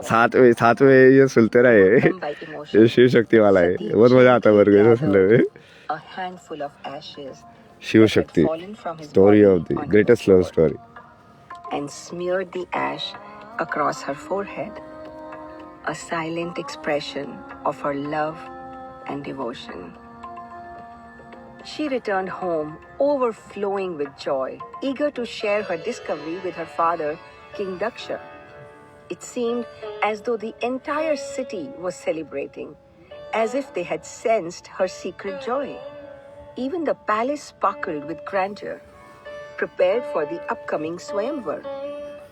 साथ में ये सुनते रहे। ये शिव शक्ति वाला है, बहुत मजा आता है मेरे को सुनने में। A handful of ashes Shiv that had शक्ति, fallen from his story body of the onto the greatest love floor, story. and smeared the ash across her forehead, a silent expression of her love and devotion. She returned home overflowing with joy, eager to share her discovery with her father, King Daksha. It seemed as though the entire city was celebrating, as if they had sensed her secret joy. Even the palace sparkled with grandeur, prepared for the upcoming Swayamvar,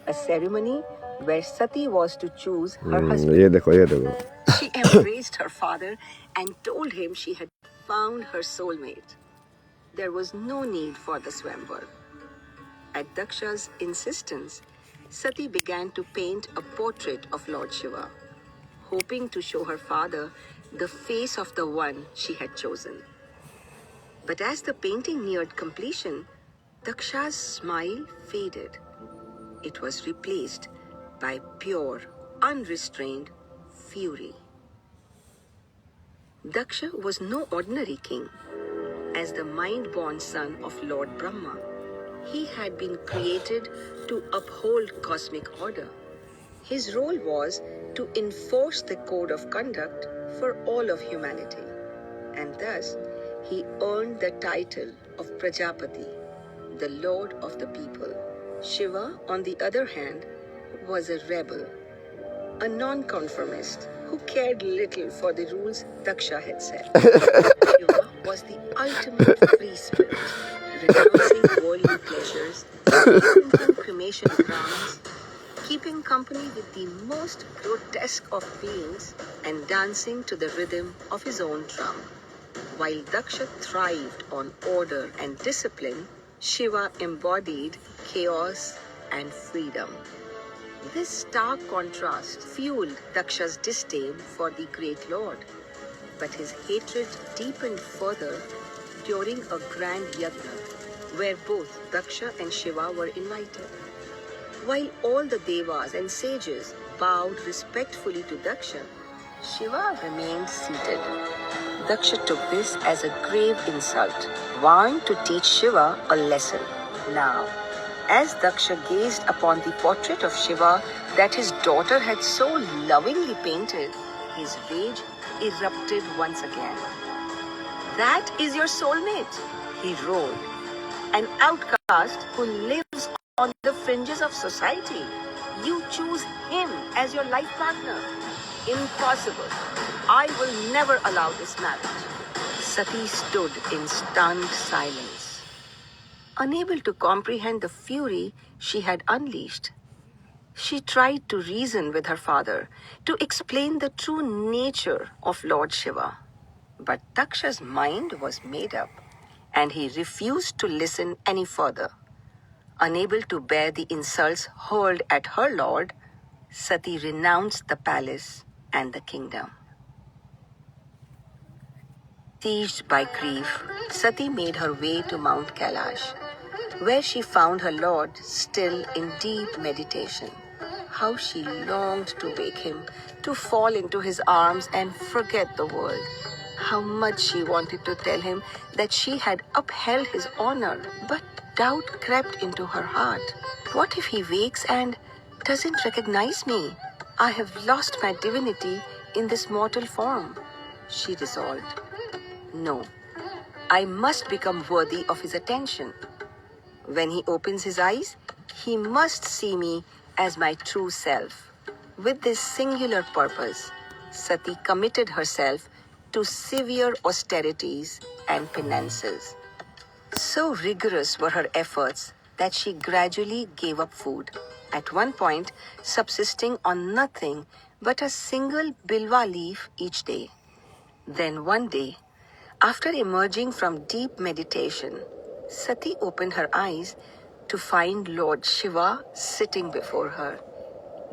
a ceremony where Sati was to choose her husband. ये देखो। She embraced her father and told him she had found her soulmate. There was no need for the Swayamvar. At Daksha's insistence, Sati began to paint a portrait of Lord Shiva, hoping to show her father the face of the one she had chosen. But as the painting neared completion, Daksha's smile faded. It was replaced by pure, unrestrained fury. Daksha was no ordinary king. As the mind-born son of Lord Brahma, he had been created to uphold cosmic order. His role was to enforce the code of conduct for all of humanity, and thus he earned the title of Prajapati, the Lord of the people. Shiva, on the other hand, was a rebel, a non-conformist who cared little for the rules Daksha had set. Shiva was the ultimate free spirit, renouncing worldly pleasures, frequenting cremation grounds, keeping company with the most grotesque of beings, and dancing to the rhythm of his own drum. While Daksha thrived on order and discipline, Shiva embodied chaos and freedom. This stark contrast fueled Daksha's disdain for the great lord, but his hatred deepened further during a grand yajna where both Daksha and Shiva were invited. While all the devas and sages bowed respectfully to Daksha, Shiva remained seated. Daksha took this as a grave insult, vowing to teach Shiva a lesson. Now, as Daksha gazed upon the portrait of Shiva that his daughter had so lovingly painted, his rage erupted once again. "That is your soulmate," he roared. "An outcast who lives on the fringes of society. You choose him as your life partner. Impossible. I will never allow this marriage." Sati stood in stunned silence, unable to comprehend the fury she had unleashed. She tried to reason with her father, to explain the true nature of Lord Shiva. But Daksha's mind was made up, and he refused to listen any further. Unable to bear the insults hurled at her lord, Sati renounced the palace and the kingdom. Seized by grief, Sati made her way to Mount Kailash, where she found her lord still in deep meditation. How she longed to wake him, to fall into his arms and forget the world. How much she wanted to tell him that she had upheld his honor, but doubt crept into her heart. What if he wakes and doesn't recognize me? I have lost my divinity in this mortal form, she resolved. No, I must become worthy of his attention. When he opens his eyes, he must see me as my true self. With this singular purpose, Sati committed herself to severe austerities and penances. So rigorous were her efforts that she gradually gave up food, at one point subsisting on nothing but a single bilwa leaf each day. Then one day, after emerging from deep meditation, Sati opened her eyes to find Lord Shiva sitting before her,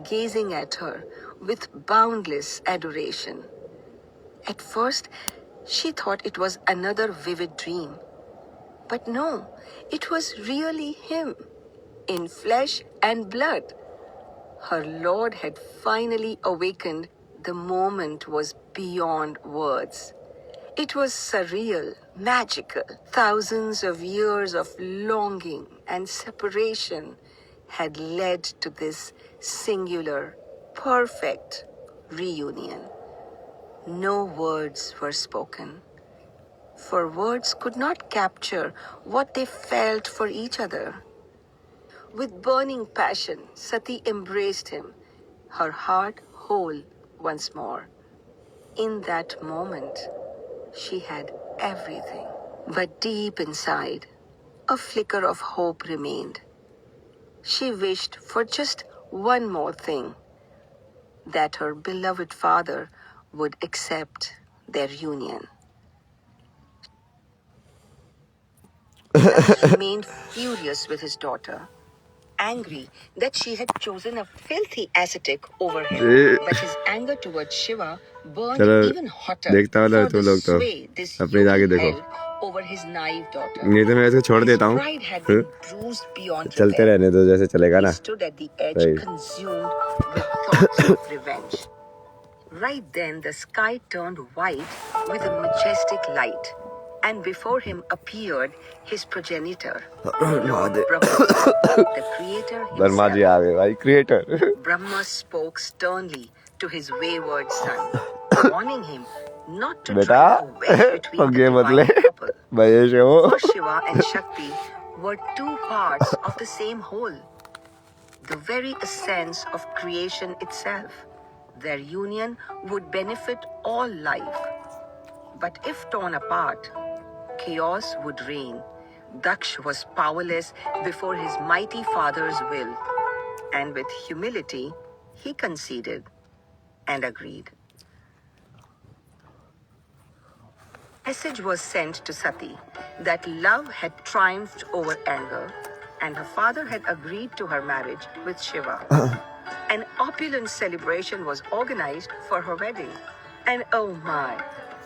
gazing at her with boundless adoration. At first, she thought it was another vivid dream. But no, it was really him, in flesh and blood. Her Lord had finally awakened. The moment was beyond words. It was surreal, magical. Thousands of years of longing and separation had led to this singular, perfect reunion. No words were spoken, for words could not capture what they felt for each other. With burning passion, Sati embraced him, her heart whole once more. In that moment, she had everything. But deep inside, a flicker of hope remained. She wished for just one more thing, that her beloved father would accept their union. Daksh remained furious with his daughter, angry that she had chosen a filthy ascetic over him. But his anger towards Shiva burned चलो even hotter देखता हो ना for तुम the लोग तो sway this अपने जाके yogi देखो held over his naive daughter. नहीं तो मैं इसको छोड़ His देता हूँ pride had been bruised beyond चलते repair. रहने दो जैसे चलेगा He ना stood at the edge, Right. consumed with thoughts of revenge. Right then, the sky turned white with a majestic light, and before him appeared his progenitor, Lord Brahma, the creator Verma ji himself. आ गए भाई creator Brahma spoke sternly to his wayward son, warning him not to बेटा try to wedge between the पंगे मत ले divine couple. Mahesh हो For Shiva and Shakti were two parts of the same whole, the very essence of creation itself. Their union would benefit all life. But if torn apart, chaos would reign. Daksh was powerless before his mighty father's will, and with humility, he conceded and agreed. Message was sent to Sati that love had triumphed over anger, and her father had agreed to her marriage with Shiva. An opulent celebration was organized for her wedding. And oh my,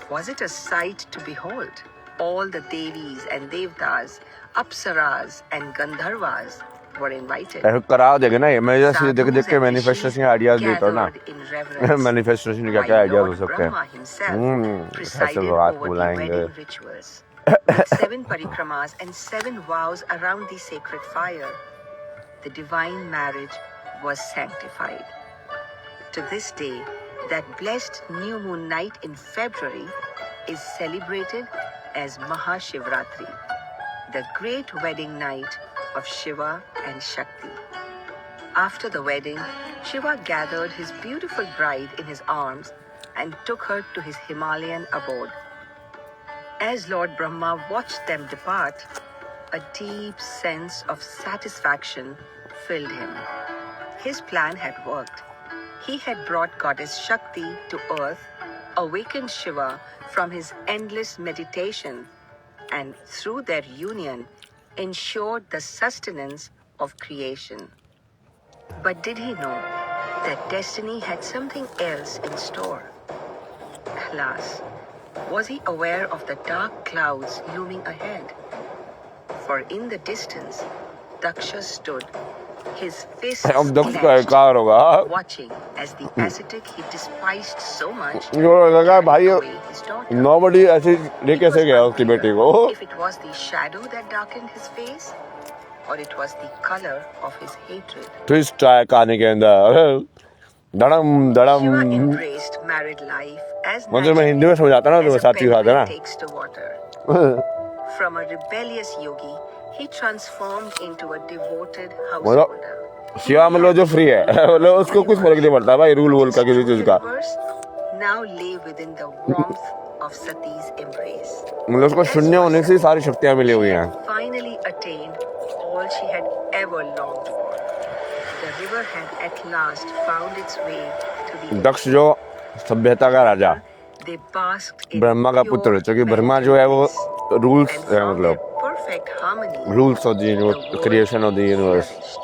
was it a sight to behold? All the Devis and Devtas, Apsaras and Gandharvas were invited. ऐसा करा देगा ना ये मैं जैसे देख देख के Sadhus and manifestation rishis ideas देता हूँ ना gathered in reverence, मैनिफेस्टेशन क्या क्या while आइडियाज हो Lord सकते हैं Brahma himself ऐसे presided बात over the बुलाएंगे wedding rituals. With 7 parikramas and 7 vows around the sacred fire, the divine marriage was sanctified. To this day, that blessed new moon night in February is celebrated as Mahashivratri, the great wedding night of Shiva and Shakti. After the wedding, Shiva gathered his beautiful bride in his arms and took her to his Himalayan abode. As Lord Brahma watched them depart, a deep sense of satisfaction filled him. His plan had worked. He had brought goddess Shakti to earth, awakened Shiva from his endless meditation, and through their union, ensured the sustenance of creation. But did he know that destiny had something else in store? Alas, was he aware of the dark clouds looming ahead? For in the distance, Daksha stood, his fists अब दक्ष का clenched, car होगा watching as the ascetic he despised so much जो लगा भाई carried away his daughter. Nobody ऐसे ले It was कैसे गया उसकी बेटी को unclear if it was the shadow that darkened his face, or it was the color of his hatred. Twist है कहानी के अंदर धड़म धड़म Shiva embraced married life as मतलब मैं हिंदी में समझाता ना तो as मैं a साथी खाता ना penguin takes to water. From a rebellious yogi, he transformed into a devoted householder. Shiva मतलब जो फ्री है मतलब उसको कुछ फर्क नहीं पड़ता भाई रूल वूल का किसी चीज का Universe now lay within the warmth of Sati's embrace. मतलब उसको शून्य होने से सारी शक्तियां मिली हुई हैं Finally attained all she had ever longed for. The river had at last found its way to the दक्ष जो सभ्यता का राजा They basked in ब्रह्मा का pure पुत्र क्योंकि ब्रह्मा जो है वो bliss रूल्स and है found मतलब their perfect harmony. Rules of the The world creation of the universe flourished.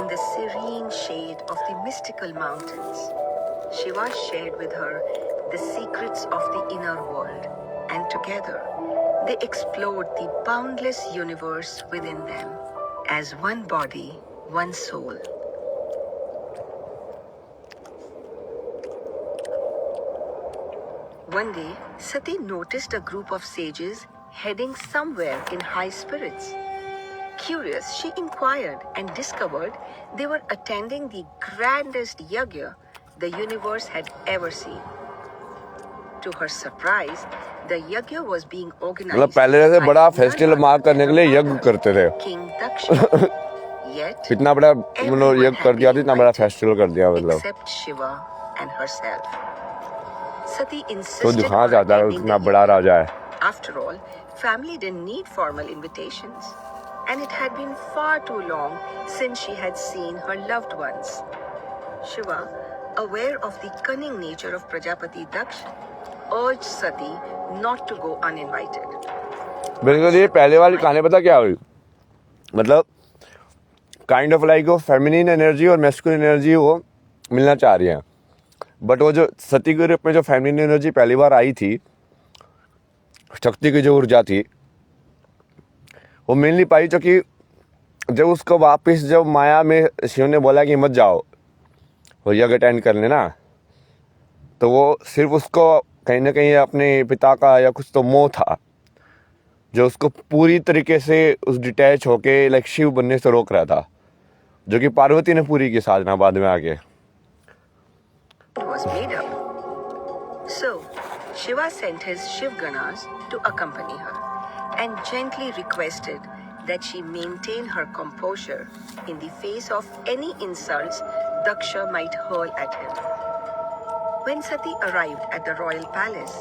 In the serene shade of the mystical mountains, Shiva shared with her the secrets of the inner world, and together they explored the boundless universe within them as one body, one soul. One day, Sati noticed a group of sages heading somewhere in high spirits. Curious, she inquired and discovered they were attending the grandest yajna the universe had ever seen. To her surprise, the yajna was being organized मतलब पहले जैसे by बड़ा none festival other mark करने के लिए than यज्ञ करते थे King Daksha. Yet, इतना बड़ा मतलब यज्ञ कर दिया था, इतना बड़ा फेस्टिवल कर दिया मतलब except Shiva and herself. Sati तो insisted दिखाना on चाहता है attending इतना the बड़ा yajna. राजा है. After all, family didn't need formal invitations, and it had been far too long since she had seen her loved ones. Shiva, aware of the cunning nature of Prajapati Daksh, urged Sati not to go uninvited. बिल्कुल ये पहले वाली कहानी पता क्या हुई, मतलब kind of like वो फेमिनिन एनर्जी और मैस्कुलिन एनर्जी वो मिलना चाह रही हैं, बट वो जो सती के रूप में जो फेमिनिन एनर्जी पहली बार आई थी, शक्ति की जो ऊर्जा थी, वो मिल नहीं पाई, क्योंकि जब उसको वापस जब माया में शिव ने बोला कि मत जाओ वो यज्ञ अटेंड कर लेना, तो वो सिर्फ उसको कहीं ना कहीं अपने पिता का या कुछ तो मोह था जो उसको पूरी तरीके से उस डिटैच होके लाइक शिव बनने से रोक रहा था, जो कि पार्वती ने पूरी की साधना बाद में आके. Was made up. So, Shiva sent his Shivganas to accompany her and gently requested that she maintain her composure in the face of any insults Daksha might hurl at him. When Sati arrived at the royal palace,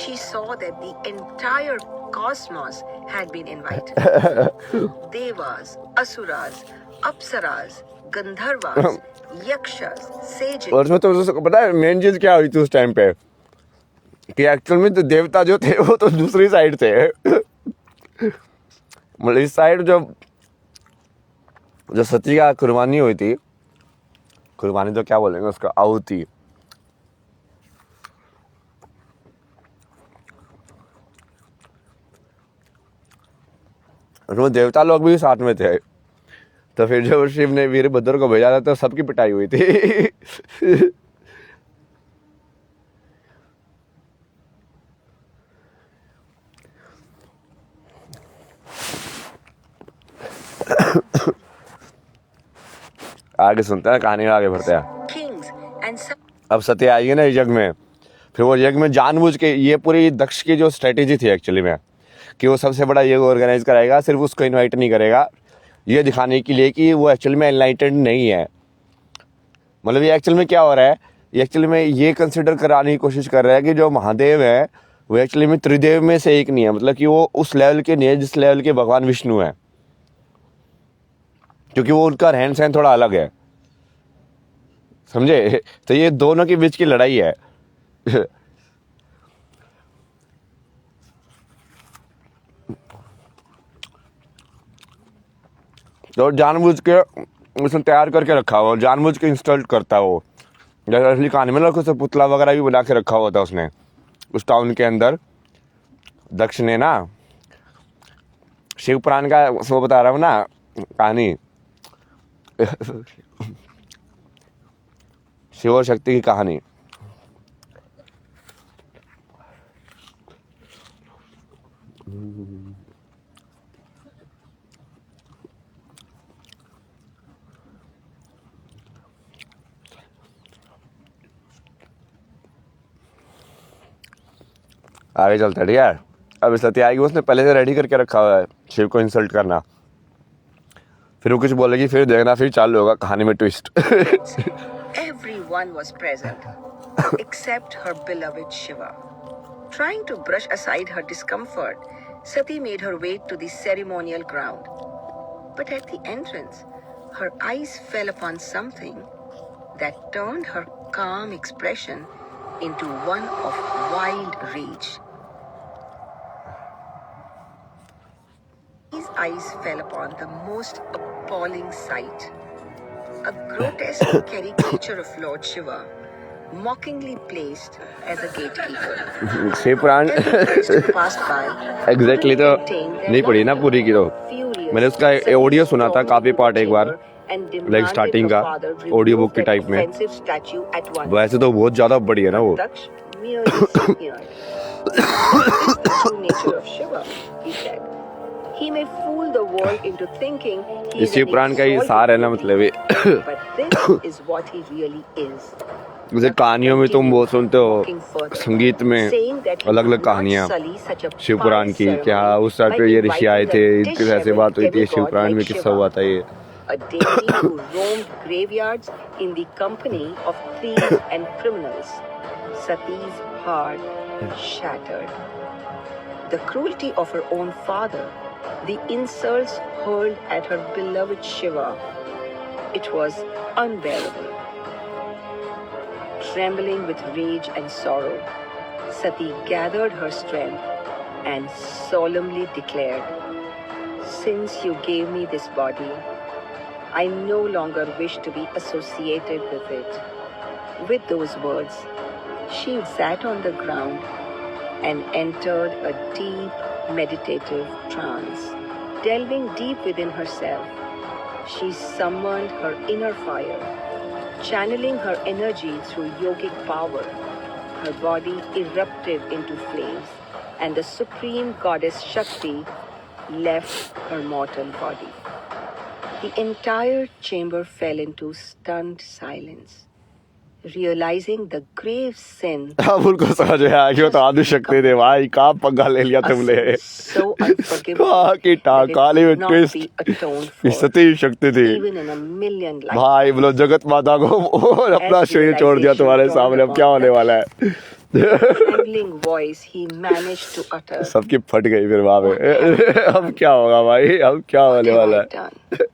she saw that the entire cosmos had been invited. Devas, Asuras, Apsaras, Gandharvas, Yakshas, Sages. और उसमें तो उसको पता है main चीज क्या हुई थी उस टाइम पे, कि एक्चुअल में तो देवता जो थे वो तो दूसरी साइड थे. मतलब इस साइड जो सती का कुर्बानी हुई थी, कुर्बानी तो क्या बोलेंगे उसका, आहुति, उसमें देवता लोग भी साथ में थे. तो फिर जब शिव ने वीरभद्र को भेजा था तो सबकी पिटाई हुई थी. आगे सुनते हैं कहानी, आगे बढ़ते हैं. Kings and some अब सती आएगी ना यज्ञ में, फिर वो यज्ञ में जानबूझ के, ये पूरी दक्ष की जो स्ट्रेटेजी थी एक्चुअली में, कि वो सबसे बड़ा यज्ञ ऑर्गेनाइज कराएगा, सिर्फ उसको इनवाइट नहीं करेगा, ये दिखाने के लिए कि वो एक्चुअली में एनलाइटेंड नहीं है. मतलब ये एक्चुअल में क्या हो रहा है, ये एक्चुअली में ये कंसिडर कराने की कोशिश कर रहा है कि जो महादेव है वो एक्चुअली में त्रिदेव में से एक नहीं है, मतलब कि वो उस लेवल के नहीं है जिस लेवल के भगवान विष्णु है, क्योंकि वो उनका रहन सहन थोड़ा अलग है, समझे. तो ये दोनों के बीच की लड़ाई है. तो जानबूझ के उसने तैयार करके रखा हुआ, जानबूझ के इंस्टॉल करता है वो, जैसे असली कहानी में कुछ पुतला वगैरह भी बना के रखा हुआ था उसने उस टाउन के अंदर. दक्ष ने ना, शिव पुराण का वो बता रहा हूँ ना कहानी, शिव और शक्ति की कहानी. आगे चलता है, ठीक है. अब सती आएगी, उसने पहले से रेडी करके रखा हुआ है शिव को इंसल्ट करना, फिर वो कुछ बोलेगी, फिर देखना, फिर चालू होगा कहानी में twist. everyone was present except her beloved Shiva. Trying to brush aside her discomfort, Sati made her way to the ceremonial ground. But at the entrance, her eyes fell upon something that turned her calm expression into one of wild rage. His eyes fell upon the most appalling sight. A grotesque caricature of Lord Shiva, mockingly placed as a gatekeeper. Shiv Puran Passed by, exactly तो नहीं पढ़ी ना पूरी की, तो मैंने उसका audio सुना था काफी पार्ट एक बार, and demanded starting her का father audio remove book के that type में। offensive statue at once. वैसे तो बहुत ज्यादा बड़ी है ना वो। Daksh merely sneered. This is the true nature of Shiva, he said. He may fool the world into thinking he ये is शिव an पुराण का ये exalted सार है ना, deity, मतलब ये but this is what he really is. जैसे कहानियों में तुम वो सुनते हो, Walking further, संगीत में saying that he अलग अलग could not कहानियां sully such a Shiv Purana pious की, ceremony क्या उस टाइम by पे ये ऋषि आए inviting थे, a इनके ऐसे disheveled बात हुई थी, शिव demigod पुराण में like किस्सा Shiva, हुआ था ये। a deity who roamed graveyards in the company of thieves and criminals. Sati's heart shattered. The cruelty of her own father, the insults hurled at her beloved Shiva, it was unbearable. Trembling with rage and sorrow, Sati gathered her strength and solemnly declared, "Since you gave me this body, I no longer wish to be associated with it." With those words, she sat on the ground and entered a deep meditative trance. Delving deep within herself, she summoned her inner fire, channeling her energy through yogic power. Her body erupted into flames, and the supreme goddess Shakti left her mortal body. The entire chamber fell into stunned silence. Realizing the grave sin, अब उनको समझ में आया कि वो तो आदि शक्ति थे भाई, कहाँ पंगा ले लिया a तुमने, sin so unforgivable कहाँ की that it काली में could not twist, be atoned कि for, सती शक्ति थी even in a million lives. भाई, बोलो जगत माता को अपना As शरीर छोड़ दिया तुम्हारे realization सामने, अब क्या dawned होने upon वाला है। With a trembling voice, he managed to utter, सबकी फट गई फिर वहां पे, अब क्या होगा भाई, अब क्या "What होने have वाला I है। done?"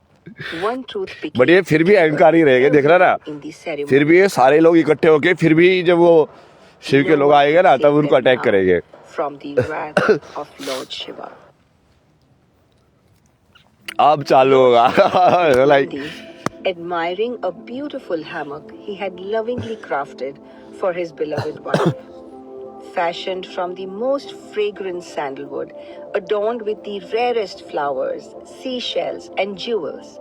One truth became but ये फिर भी अहंकार ही रहेगा, देख रहा ना, in the ceremony. फिर भी ये सारे लोग इकट्ठे होके फिर भी जब वो शिव के लोग आएंगे ना, तब उनको अटैक करेंगे। From the wrath of Lord Shiva. अब चालू होगा like Nandi, admiring a beautiful hammock he had lovingly crafted for his beloved wife, fashioned from the most fragrant sandalwood, adorned with the rarest flowers, seashells, and jewels.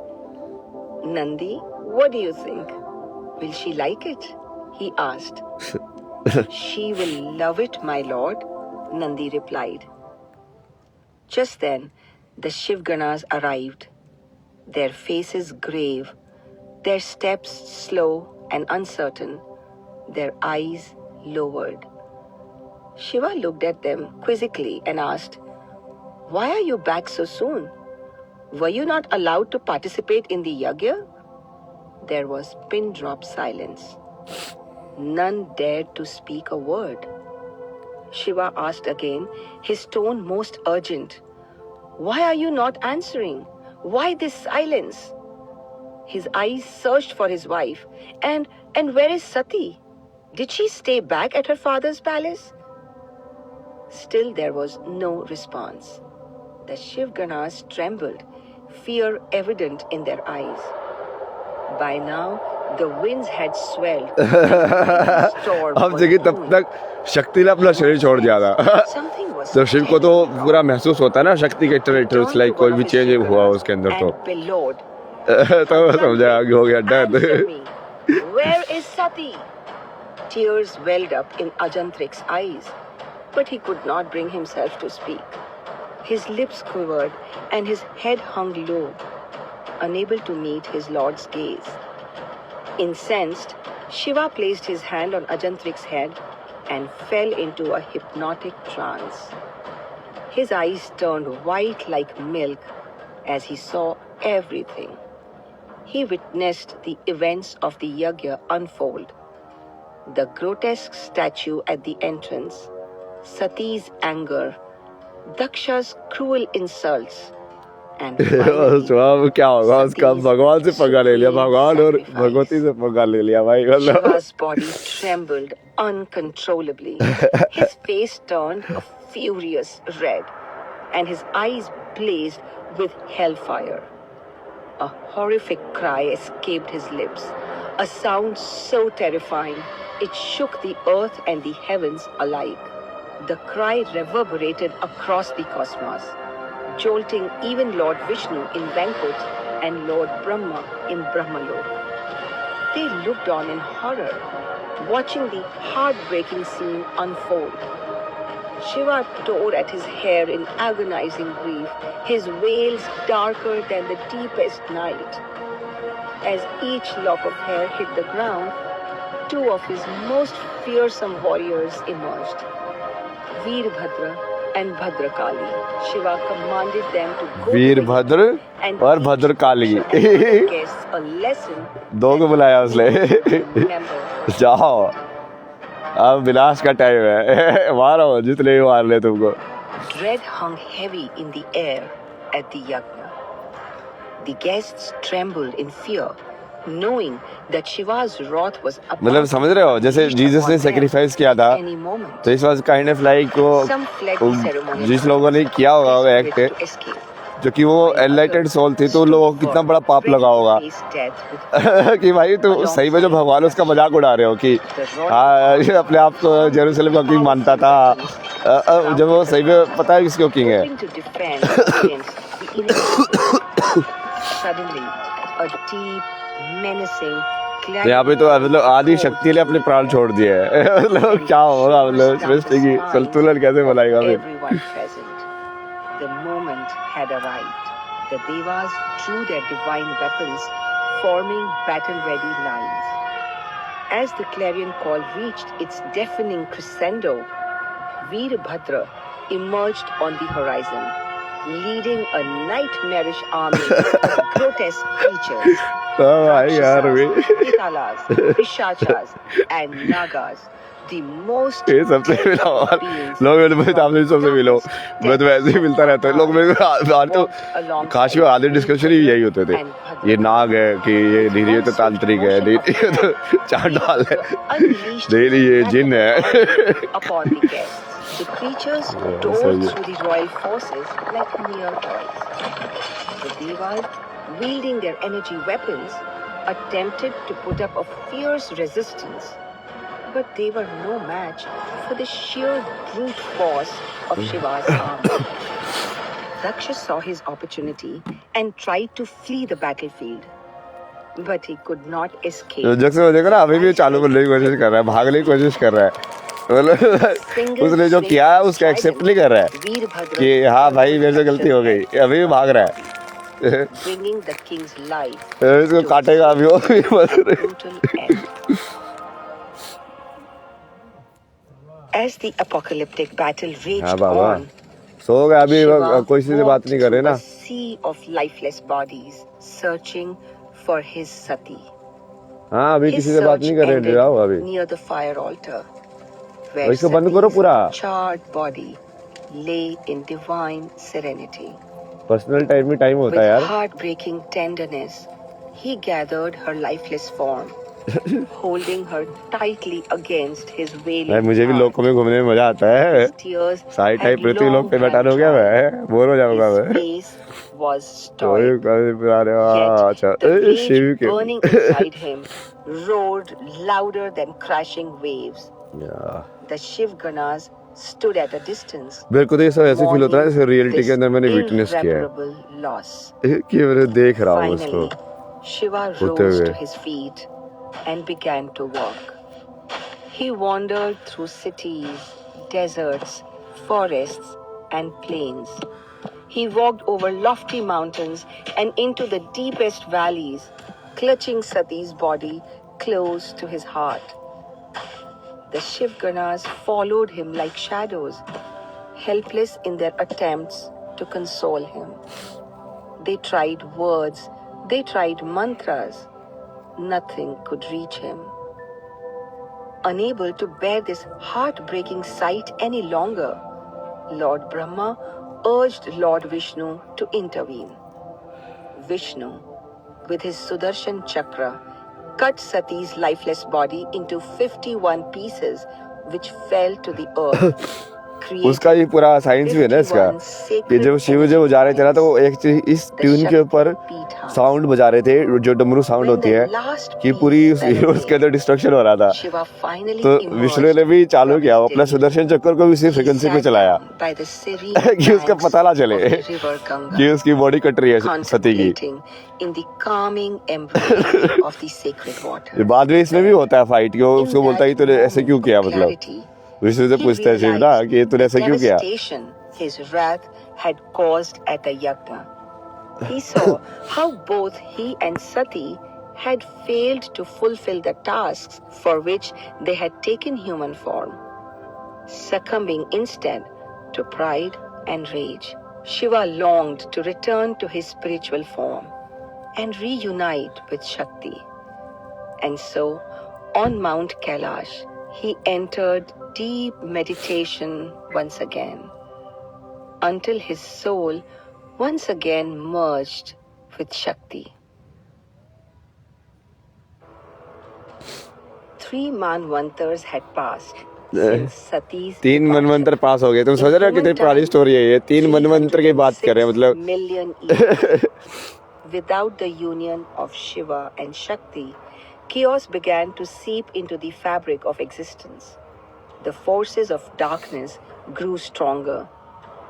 Nandi, what do you think? Will she like it? He asked. She will love it, my lord, Nandi replied. Just then, the Shivganas arrived, their faces grave, their steps slow and uncertain, their eyes lowered. Shiva looked at them quizzically and asked, "Why are you back so soon? Were you not allowed to participate in the yagya?" There was pin-drop silence. None dared to speak a word. Shiva asked again, his tone most urgent, "Why are you not answering? Why this silence?" His eyes searched for his wife. And where is Sati? Did she stay back at her father's palace? Still there was no response. The Shivganas trembled, fear evident in their eyes. By now, the winds had swelled. अब देखिए तब तक शक्ति ने अपना शरीर छोड़ दिया था। Something was तो शिव को तो पूरा महसूस होता है ना शक्ति के इट्स लाइक कोई भी चेंज हुआ उसके अंदर तो and bellowed, तो समझा कि हो गया "Answer डर। me. Where is Sati?" Tears welled up in Ajantrik's eyes, but he could not bring himself to speak. His lips quivered and his head hung low, unable to meet his lord's gaze. Incensed, Shiva placed his hand on Ajantrik's head and fell into a hypnotic trance. His eyes turned white like milk as he saw everything. He witnessed the events of the yagya unfold. The grotesque statue at the entrance, Sati's anger, Daksha's cruel insults, and finally, अब क्या होगा उसका, भगवान से पंगा ले लिया, भगवान और भगवती से पंगा ले लिया भाई। Shiva's body trembled uncontrollably. His face turned a furious red, and his eyes blazed with hellfire. A horrific cry escaped his lips, a sound so terrifying it shook the earth and the heavens alike. The cry reverberated across the cosmos, jolting even Lord Vishnu in Vankut and Lord Brahma in Brahmalok. They looked on in horror, watching the heartbreaking scene unfold. Shiva tore at his hair in agonizing grief, his wails darker than the deepest night. As each lock of hair hit the ground, two of his most fearsome warriors emerged, Veerbhadra and Bhadrakali. Shiva commanded them to go Virbhadra and और Bhadrakali guests a lesson. दो को बुलाया उसने Remember, जाओ अब विनाश का time है मारो जितने भी मार ले तुमको dread hung heavy in the air at the yajna. The guests trembled in fear, knowing that Shiva's wrath was about मतलब समझ रहे हो जैसे to जीसस ने upon them सेक्रीफाइस किया था any moment. तो इस was kind of like Some fled the ceremony. जिस लोगों ने किया होगा वो desperate एक्ट to escape. जो कि वो एनलाइटेड सोल थी तो लोगों को कितना बड़ा पाप लगा होगा Face death with कि भाई तुम सही में जो भगवान उसका मजाक उड़ा रहे हो कि हाँ ये अपने आप को जेरूसलम का किंग मानता था जब वो सही में पता है किसको किंग है hoping to defend against the inevitable. Suddenly, a deep, menacing, तो यहाँ पे तो मतलब आदि शक्ति ने अपने प्राण छोड़ दिए हैं मतलब क्या होगा मतलब सृष्टि की संतुलन कैसे बनाएगा फिर everyone present. The moment had arrived. The Devas drew their divine weapons, forming battle-ready lines. As the clarion call reached its deafening crescendo, Veerbhadra emerged on the horizon, leading a nightmarish army of grotesque creatures. हाँ भाई यार भी Pitalas, Pishachas, and Nagas, the most ये सबसे मिलो लोग मेरे भाई आपसे सबसे मिलो मैं तो वैसे ही मिलता रहता है लोग मेरे को तो काशी में आधे डिस्कशन ही यही होते थे ये नाग है कि ये तो तांत्रिक है ये तो चांडाल है नहीं ये जिन है upon the guests. The creatures tore through the royal forces like mere toys. The Devas, wielding their energy weapons, attempted to put up a fierce resistance. But they were no match for the sheer brute force of Shiva's army. Rakshas saw his opportunity and tried to flee the battlefield. But he could not escape. जब से देखो ना अभी भी चालू करने की कोशिश कर रहा है भागने की कोशिश कर रहा है मतलब उसने जो किया है उसका एक्सेप्ट नहीं कर रहा है कि हाँ भाई मेरे से गलती हो गई अभी भी भाग रहा है bringing the king's life इसको काटेगा अभी वो भी brutal end. As the apocalyptic battle हाँ raged बाबा on, सो गया अभी Shiva कोई से बात नहीं कर रहे walked ना through a sea of lifeless bodies, searching for his sati. हाँ अभी His किसी से बात search नहीं कर रहे ended जाओ अभी near the fire altar, where इसको बंद करो Sati's पूरा charred body lay in divine serenity. Personal time में टाइम With होता है यार heartbreaking tenderness, he gathered her lifeless form, holding her tightly against his भाई wailing मुझे भी heart. लोकों में घूमने में मजा आता है His tears Sai had type Prithvi long लोग पे बैठा ran हो गया dry. मैं बोर हो जाऊंगा His मैं face was वही stoic, कभी बुला रहे हो yet अच्छा the ए, शिव rage के burning inside him roared louder than crashing waves. यार, The Shiv Ganas stood at a distance, मेरे को तो ये सब ऐसे फील होता है जैसे mourning रियलिटी के अंदर मैंने this विटनेस किया है irreparable loss. कि मैंने देख रहा हूँ उसको Finally, Shiva होते rose हुए to his feet and began to walk. He wandered through cities, deserts, forests, and plains. He walked over lofty mountains and into the deepest valleys, clutching Sati's body close to his heart. The Shiv Ganas followed him like shadows, helpless in their attempts to console him. They tried words, they tried mantras. Nothing could reach him. Unable to bear this heartbreaking sight any longer, Lord Brahma urged Lord Vishnu to intervene. Vishnu, with his Sudarshan Chakra, cut Sati's lifeless body into 51 pieces, which fell to the earth, उसका ये पूरा science भी है ना इसका, कि जब शिव जब बजा रहे थे ना तो वो एक चीज इस ट्यून के ऊपर साउंड बजा रहे थे, जो डमरू साउंड होती है, कि पूरी उसके अंदर डिस्ट्रक्शन हो रहा था। तो विष्णु ने भी चालू किया, अपना सुदर्शन चक्र को भी उसी फ्रिक्वेंसी पे चलाया कि उसका पता ना चले कि उसकी बॉडी कट रही है सती की। in the calming embrace of the sacred water. बाद में इसमें भी होता है फाइट, कि वो उसको बोलता है कि तूने ऐसे क्यों किया, मतलब विष्णु से पूछता है शिव ना कि तूने ऐसे क्यों किया। His wrath had caused at the yajna. He saw how both he and Sati had failed to fulfill the tasks for which they had taken human form, succumbing instead to pride and rage. Shiva longed to return to his spiritual form and reunite with Shakti. And so, on Mount Kailash, he entered deep meditation once again, until his soul once again merged with Shakti. 3 manvantars had passed since Sati's 3 मनवंतर पास हो गए। तुम सोच रहे हो कितनी पुरानी story है ये, 3 मनवंतर की बात कर रहे हैं, मतलब million years. Without the union of Shiva and Shakti, chaos began to seep into the fabric of existence. The forces of darkness grew stronger,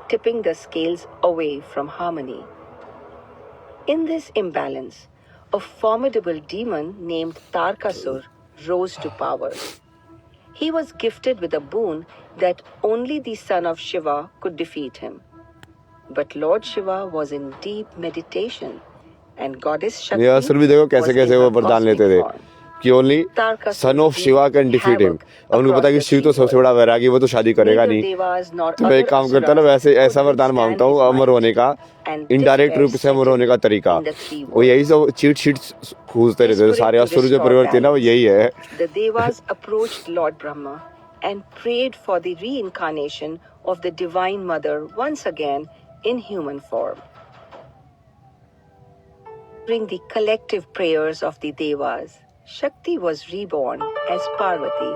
tipping the scales away from harmony. In this imbalance, a formidable demon named Tarkasur rose to power. He was gifted with a boon that only the son of Shiva could defeat him. But Lord Shiva was in deep meditation, and goddess Shakti ये असुर भी देखो कैसे कैसे वो वरदान लेते थे कि only son of Shiva can defeat him. अब उनको पता है कि शिव तो सबसे बड़ा वैरागी, वो तो शादी करेगा नहीं, तो मैं एक काम करता ना, वैसे ऐसा वरदान मांगता हूँ अमर होने का, इनडायरेक्ट रूप से अमर होने का तरीका। वो यही सब चीट शीट खोजते रहते थे, सारे असुर जो प्रवृत्ति है ना वो यही है। The devas approached Lord Brahma and prayed for the reincarnation of the divine mother once again in human form. During the collective prayers of the devas, Shakti was reborn as Parvati,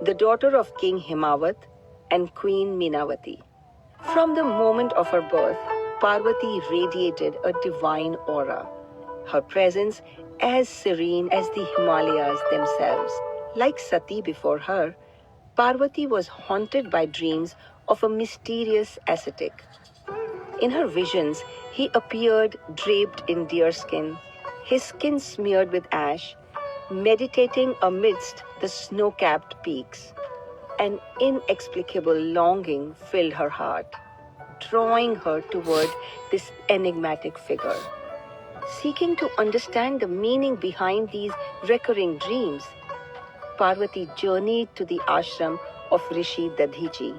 the daughter of King Himawat and Queen Minavati. From the moment of her birth, Parvati radiated a divine aura, her presence as serene as the Himalayas themselves. Like Sati before her, Parvati was haunted by dreams of a mysterious ascetic. In her visions, he appeared draped in deerskin, his skin smeared with ash, meditating amidst the snow-capped peaks. An inexplicable longing filled her heart, drawing her toward this enigmatic figure. Seeking to understand the meaning behind these recurring dreams, Parvati journeyed to the ashram of Rishi Dadhiji.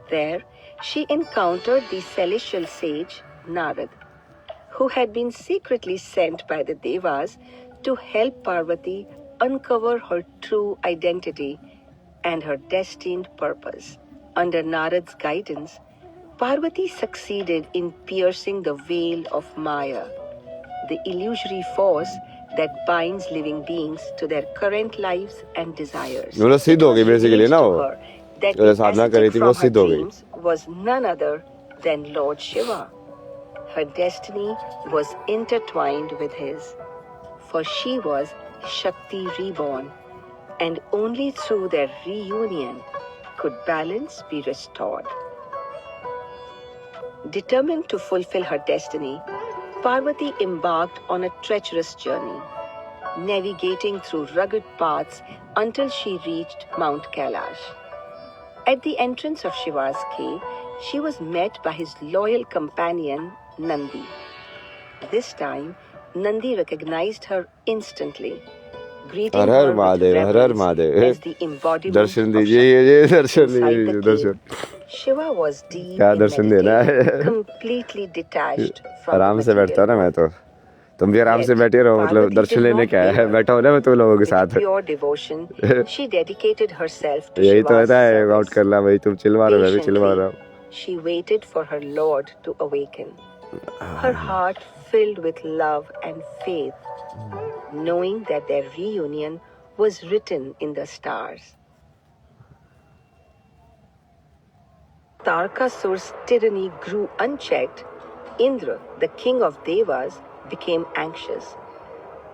There, she encountered the celestial sage Narad, who had been secretly sent by the Devas to help Parvati uncover her true identity and her destined purpose. Under Narad's guidance, Parvati succeeded in piercing the veil of Maya, the illusory force that binds living beings to their current lives and desires. वो सिद्ध हो गई basically ना, वो that जो साधना करी थी वो सिद्ध हो गई। was none other than Lord Shiva. Her destiny was intertwined with his, for she was Shakti reborn, and only through their reunion could balance be restored. Determined to fulfill her destiny, Parvati embarked on a treacherous journey, navigating through rugged paths until she reached Mount Kailash. At the entrance of Shiva's cave, she was met by his loyal companion Nandi. This time, Nandi recognized her instantly, greeting her with reverence as the embodiment Darshan of दीजिए, ये दर्शन दीजिए, दर्शन। Shiva was deep क्या in दर्शन देना है? meditation, completely detached from आराम से बैठता material ना मैं तो, तुम भी आराम से बैठे रहो, मतलब दर्शन लेने क्या है, बैठा हो ना मैं तुम लोगों के साथ। pure devotion, she dedicated herself to यही तो Shiva's रहता है, service. आउट करना भाई, तुम चिल मारो मैं भी चिल मार रहा हूँ। She waited for her Lord to awaken, her heart filled with love and faith, knowing that their reunion was written in the stars. Tarkasur's tyranny grew unchecked, Indra, the king of Devas, became anxious.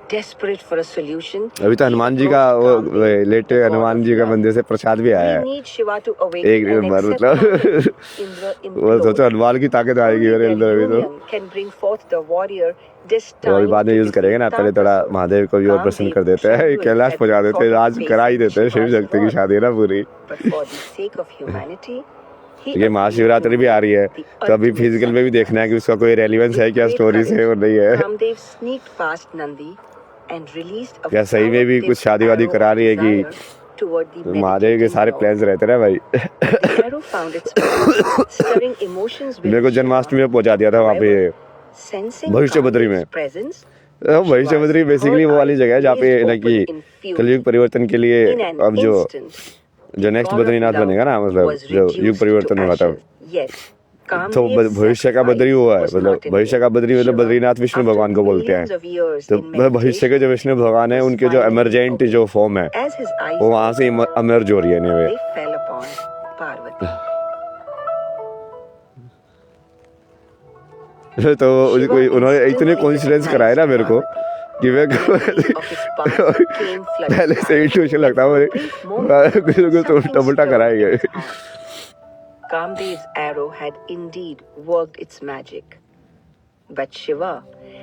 Desperate for a solution, अभी तो हनुमान जी का वो लेटे हनुमान जी का मंदिर से प्रसाद भी आया he है needs Shiva to awaken एक and बार accept मतलब Mother. Indra वो सोचो implored. हनुमान की ताकत आएगी मेरे Only अंदर their अभी तो union can bring forth the warrior वो destined अभी बाद में to यूज करेंगे ना defeat पहले थोड़ा Tarkasur. महादेव को भी और प्रसन्न कर देते हैं Kamdev कैलाश trembled पहुंचा at the देते हैं thought राज of करा ही facing देते हैं शिव Shiva's शक्ति की wrath. शादी है ना पूरी But for the sake of humanity, he ये महाशिवरात्रि भी आ रही है the तो अभी ultimate फिजिकल में भी देखना है कि उसका कोई रेलिवेंस है क्या With स्टोरी great से और नहीं courage, है Kamdev sneaked past Nandi and released a क्या सही में भी कुछ शादी वादी arrow करा रही है कि desire toward the महादेव के meditating सारे lord. प्लान्स रहते हैं भाई The arrow found its mark, stirring emotions मेरे को within जन्माष्टमी Shiva. में पहुंचा दिया था वहाँ पे However, sensing भविष्य बद्री में Kamdev's presence, भविष्य बद्री बेसिकली वो वाली जगह है जहाँ पे ना कि कलयुग परिवर्तन के लिए in an अब जो instant, next God of Badrinath love बनेगा ना मतलब was जो युग reduced परिवर्तन to हुआ था ashes. Yet, तो Kamdev's भविष्य का बद्री हुआ है sacrifice was मतलब not in भविष्य का vain. बद्री मतलब Shiva, बद्रीनाथ विष्णु after भगवान को बोलते millions हैं of years तो in भविष्य के जो विष्णु भगवान है उनके जो एमरजेंट जो फॉर्म है as his eyes वो वहां से emerge हो रही है anyway. they fell upon Parvati. तो कोई उन्होंने इतने कोइंसिडेंस कराए ना मेरे को कि मैं पहले से ही ट्यूशन लगता है मुझे कुछ उल्टा पुल्टा कराएंगे Kamdev's arrow had indeed worked its magic. But Shiva,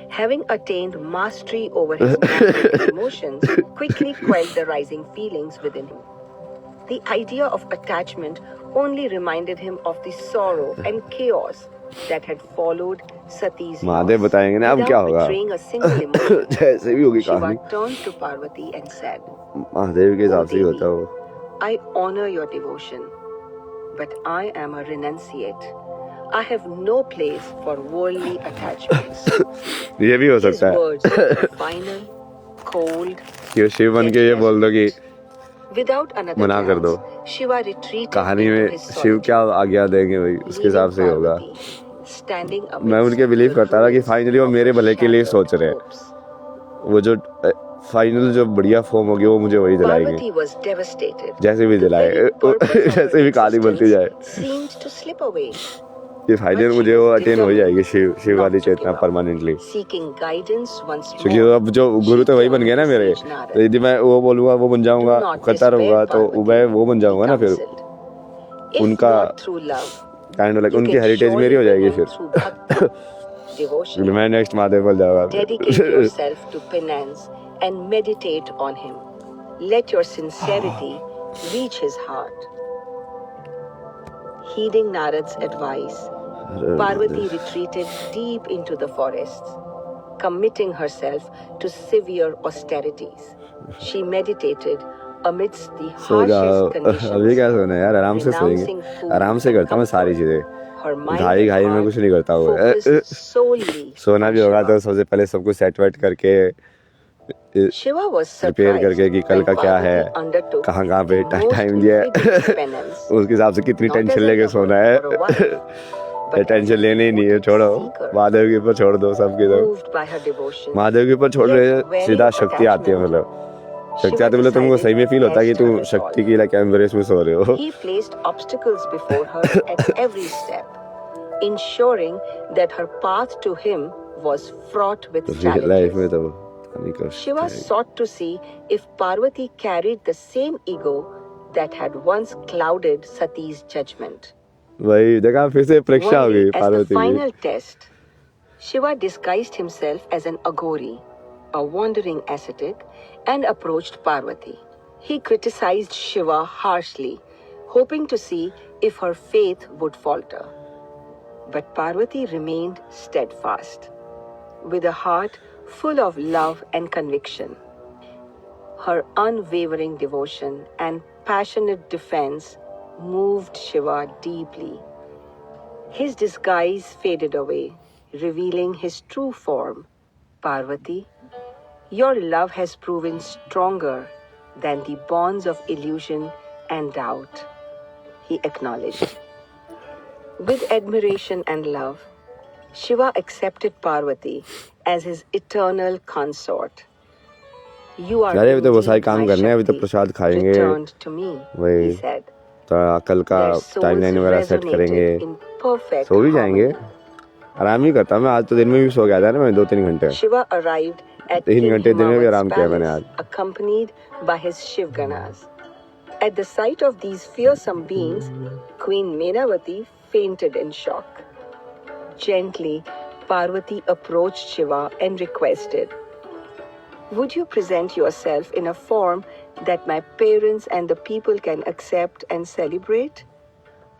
having attained mastery over his natural emotions, quickly quelled the rising feelings within him. The idea of attachment only reminded him of the sorrow and chaos that had followed Sati's Mahadev loss. बताएंगे ना अब Without क्या होगा betraying a single emotion, जैसे भी होगी Shiva कहानी turned to Parvati and said, Mahadev के हिसाब से ही होता है वो I honor your devotion, but I am a renunciate. I have no place for worldly attachments. ये भी हो His सकता है words were final, cold. कि शिव बन के ये बोल दो कि Without another मना कर दो glance, Shiva retreated कहानी into में his शिव solitude, क्या आज्ञा देंगे भाई उसके हिसाब से ही leaving होगा Parvati standing मैं amidst उनके बिलीव the करता था कि ruins फाइनली वो of मेरे her भले के लिए shattered सोच रहे हैं hopes. वो जो फाइनल जो बढ़िया फॉर्म होगी वो मुझे वही दिलाएंगे Parvati was devastated. जैसे भी The दिलाए very purpose of जैसे her भी कहानी बोलती जाए existence seemed to slip away. कि फाइनल मुझे वो अटेन हो जाएगी शिव वाली चेतना परमानेंटली Seeking guidance once क्योंकि more, अब जो गुरु तो वही बन गए ना मेरे तो यदि मैं वो बोलूंगा वो बन जाऊंगा करता रहूंगा तो मैं वो बन जाऊंगा ना फिर If उनका not through love, kind of like you उनकी can हेरिटेज surely मेरी हो जाएगी win फिर through bhakti, devotion. मैं नेक्स्ट महादेव बन जाऊंगा Dedicate yourself to penance and meditate on him. Let your sincerity reach his heart. Heeding Narad's advice, Parvati retreated deep into the forests, committing herself to severe austerities. She meditated amidst the सो जाओ harshest अभी क्या conditions, सोना है यार आराम से renouncing सोएंगे food आराम से and करता मैं सारी comfort. चीजें Her mind घाई and घाई में heart कुछ नहीं करता हूँ focused solely सोना भी on होगा Shiva. तो सबसे पहले सब कुछ सेट वेट करके Shiva was प्रिपेयर surprised करके कि कल when का क्या है Parvati undertook कहाँ कहाँ पे the most टाइम दिया है rigorous penance. उसके हिसाब से कितनी Not टेंशन as a लेके lover सोना है or a wife, but tension as a लेनी ही नहीं है devoted छोड़ो seeker, महादेव के ऊपर छोड़ दो सबके सब moved by her devotion. Mahadev के ऊपर छोड़ Yet रहे very सीधा शक्ति आती है attachment. मतलब शक्ति Shiva आती है मतलब तुमको decided सही में फील होता है कि test तुम her resolve. शक्ति की लाइक एम्ब्रेस में सो रहे हो He placed obstacles before her at every step, ensuring that her path to him was fraught with real life में challenges. तो नहीं कर Shiva सकते sought to see if Parvati carried the same ego that had once clouded Sati's judgment. वही देखा फिर से परीक्षा हो One गई day, as the पार्वती की final test, Shiva disguised himself as an Aghori, a wandering ascetic, and approached Parvati. He criticized Shiva harshly, hoping to see if her faith would falter. But Parvati remained steadfast, with a heart full of love and conviction. Her unwavering devotion and passionate defense moved Shiva deeply. His disguise faded away, revealing his true form. Parvati, your love has proven stronger than the bonds of illusion and doubt, he acknowledged. With admiration and love, Shiva accepted Parvati as his eternal consort. You are अरे अभी तो बहुत सारे indeed काम my करने हैं अभी तो Shakti, प्रसाद खाएंगे returned to me, वही he said. तो कल का Their souls टाइमलाइन वगैरह सेट करेंगे, resonated in perfect सो भी जाएंगे। harmony. आराम ही करता हूँ मैं, आज तो दिन में भी सो गया था ना मैं 2-3 घंटे, Shiva arrived at 3 King घंटे दिन में भी आराम Himawat's किया मैंने palace, आज। accompanied by his Shivganas. At the sight of these fearsome beings, Queen Menavati fainted in shock. Gently, Parvati approached Shiva and requested, "Would you present yourself in a form that my parents and the people can accept and celebrate?"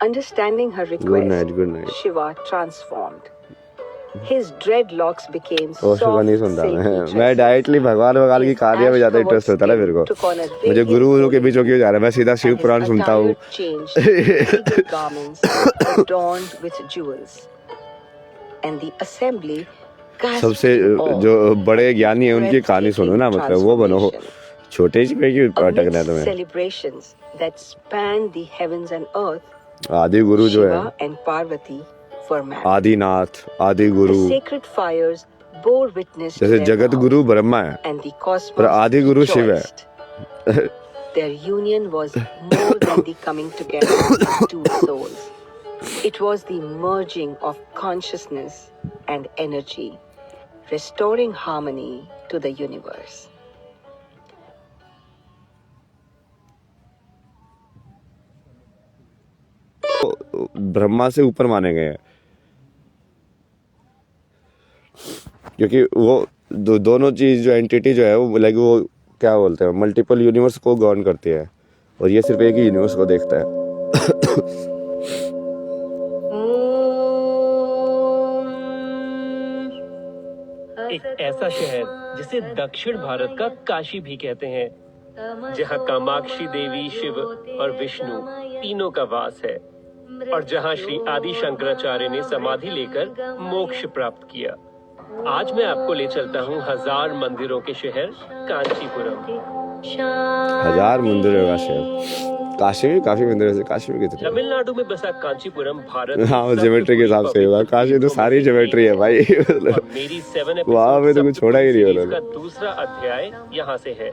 Understanding her good request, night. Shiva transformed. His dreadlocks became oh Shiva soft, नहीं सुनता silky मैं tresses. Directly भगवान भगवान की कार्य में ज्यादा interest होता है ना मेरे को। मुझे गुरु गुरु के बीच क्यों जा रहा है, मैं सीधा शिव पुराण सुनता हूँ। Adorned with jewels. And the assembly सबसे जो बड़े ज्ञानी है उनकी कहानी सुनो ना, मतलब वो बनो, छोटे से पे क्यों अटकना है तुम्हें। celebrations that spanned the heavens and earth, आदि गुरु जो है, Shiva and Parvati were married. Adinath, आदि The Guru, sacred fires bore witness to जैसे their जगत vow, गुरु ब्रह्मा है and the cosmos पर आदि गुरु शिव है। rejoiced. Their union was more than the coming together of two souls. It was the merging of consciousness and energy, restoring harmony to the universe. Brahma से ऊपर माने गए हैं क्योंकि वो दोनों चीज जो एंटिटी जो है वो लाइक वो क्या बोलते हैं, मल्टीपल यूनिवर्स को गवर्न करती है और ये सिर्फ एक ही यूनिवर्स को देखता है। एक ऐसा शहर जिसे दक्षिण भारत का काशी भी कहते हैं, जहाँ कामाक्षी देवी, शिव और विष्णु तीनों का वास है और जहाँ श्री आदि शंकराचार्य ने समाधि लेकर मोक्ष प्राप्त किया। आज मैं आपको ले चलता हूँ 1000 मंदिरों के शहर कांचीपुरम। 1000 मंदिरों का शहर, काशी में काफी मंदिर है, काशी में कितने? तमिलनाडु में बसा कांचीपुरम भारत हाँ वो ज्योमेट्री के हिसाब से होगा, काशी तो सारी ज्योमेट्री है भाई। और मेरी 7 वहाँ पे तो कुछ छोड़ा ही नहीं एपिसोड उन्होंने। का दूसरा अध्याय यहाँ से है।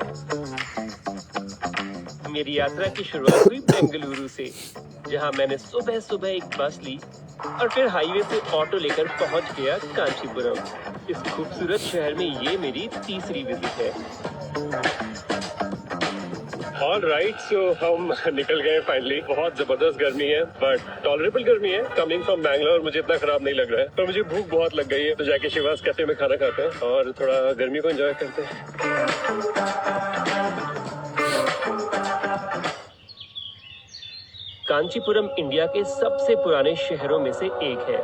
मेरी यात्रा की शुरुआत हुई बेंगलुरु से, जहाँ मैंने सुबह सुबह एक बस ली और फिर हाईवे से ऑटो लेकर पहुंच गया कांचीपुरम। इस खूबसूरत शहर में ये मेरी तीसरी विजिट है। ऑल राइट, सो हम निकल गए फाइनली। बहुत जबरदस्त गर्मी है बट टॉलरेबल गर्मी है। कमिंग फ्रॉम बैंगलोर मुझे इतना खराब नहीं लग रहा है, पर मुझे भूख बहुत लग गई है, तो जाके शिवास कैफे में खाना खाते हैं और थोड़ा गर्मी को एंजॉय करते हैं। कांचीपुरम इंडिया के सबसे पुराने शहरों में से एक है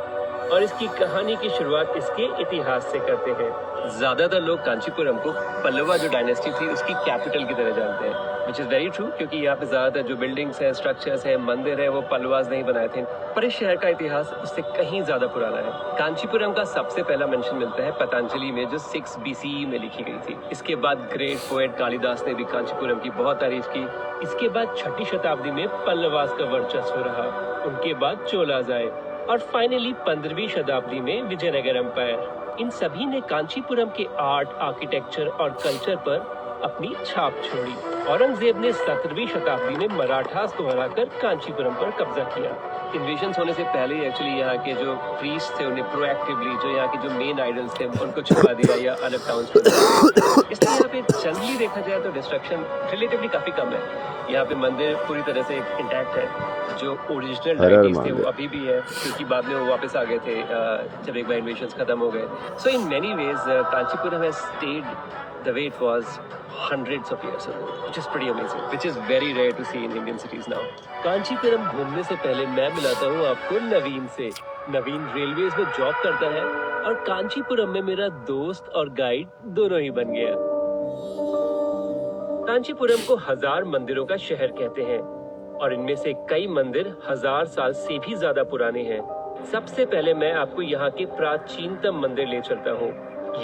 और इसकी कहानी की शुरुआत इसके इतिहास से करते हैं। ज्यादातर लोग कांचीपुरम को पल्लवा जो डायनेस्टी थी उसकी कैपिटल की तरह जानते हैं, which is very true, क्योंकि यहाँ पे ज्यादातर जो बिल्डिंग्स हैं, स्ट्रक्चर्स हैं, मंदिर है, वो पल्लवास नहीं बनाए थे। पर इस शहर का इतिहास उससे कहीं ज्यादा पुराना है। कांचीपुरम का सबसे पहला मेंशन मिलता है पतंजलि में, जो 6 BCE में लिखी गई थी। इसके बाद ग्रेट पोएट कालिदास ने भी कांचीपुरम की बहुत तारीफ की। इसके बाद 6ठी शताब्दी में पल्लवास का वर्चस्व रहा, उनके बाद चोलाज आए और फाइनली 15वीं शताब्दी में विजयनगर एम्पायर। इन सभी ने कांचीपुरम के आर्ट, आर्किटेक्चर और कल्चर पर अपनी छाप छोड़ी। औरंगजेब ने 17वीं शताब्दी में मराठास को हराकर कांचीपुरम पर कब्जा किया। इन्वेजन होने से पहले एक्चुअली यहाँ के जो प्रीस्ट थे उन्हें प्रोएक्टिवली, जो यहाँ के जो मेन आइडल्स थे उनको छुपा दिया या अलग टाउन्स में। इसलिए यहाँ पे जनरली देखा जाए तो डिस्ट्रक्शन रिलेटिवली काफी कम है। यहाँ पे मंदिर पूरी तरह से इंटैक्ट है, जो ओरिजिनल डायटीज थे वो अभी भी है, क्योंकि बाद में वो वापस आ गए थे जब एक बार इन्वेजन खत्म हो गए। So in many ways Kanchipuram has stayed the way it was hundreds of years ago, which is pretty amazing, which is very rare to see in Indian cities now. Kanchipuram घूमने से पहले मैं मिलाता हूँ आपको नवीन से। नवीन रेलवेज में जॉब करता है और कांचीपुरम में मेरा दोस्त और गाइड दोनों ही बन गया। कांचीपुरम को 1000 मंदिरों का शहर कहते हैं और इनमें से कई मंदिर 1000 साल से भी ज्यादा पुराने हैं। सबसे पहले मैं आपको यहाँ के प्राचीनतम मंदिर ले चलता हूँ।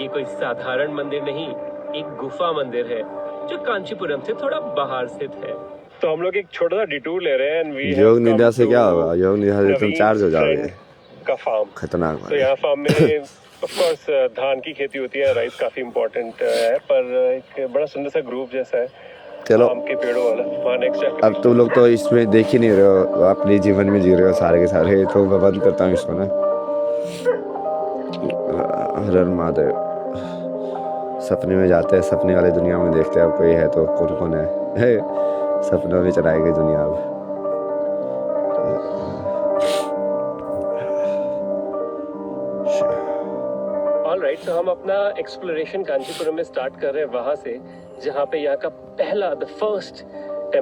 ये कोई साधारण मंदिर नहीं, एक गुफा मंदिर है जो कांचीपुरम से थोड़ा बाहर स्थित है। तो हम लोग एक छोटा सा डिटूर ले रहे हैं। योग निद्रा से क्या होगा? योग निद्रा से तुम चार्ज हो जाओगे का फार्म, खतरनाक। तो यहाँ फार्म में ऑफ कोर्स धान की खेती होती है, राइस काफी इम्पोर्टेंट है, पर एक बड़ा सुंदर सा ग्रुप जैसा है। चलो आम के पेड़ों वाला फन एक्स्ट्रा। अब तुम लोग तो इसमें देख ही नहीं रहे हो, अपने जीवन में जी रहे हो सारे के सारे, तो मैं बंद करता हूँ इसको ना। हर हर महादेव। सपने में जाते हैं, सपने वाली दुनिया में देखते हैं अब कोई है तो कौन कौन है। सपनों में चलाई गई दुनिया अब। ऑलराइट, तो हम अपना एक्सप्लोरेशन कांचीपुरम में स्टार्ट कर रहे हैं वहां से, जहां पे यहाँ का पहला द फर्स्ट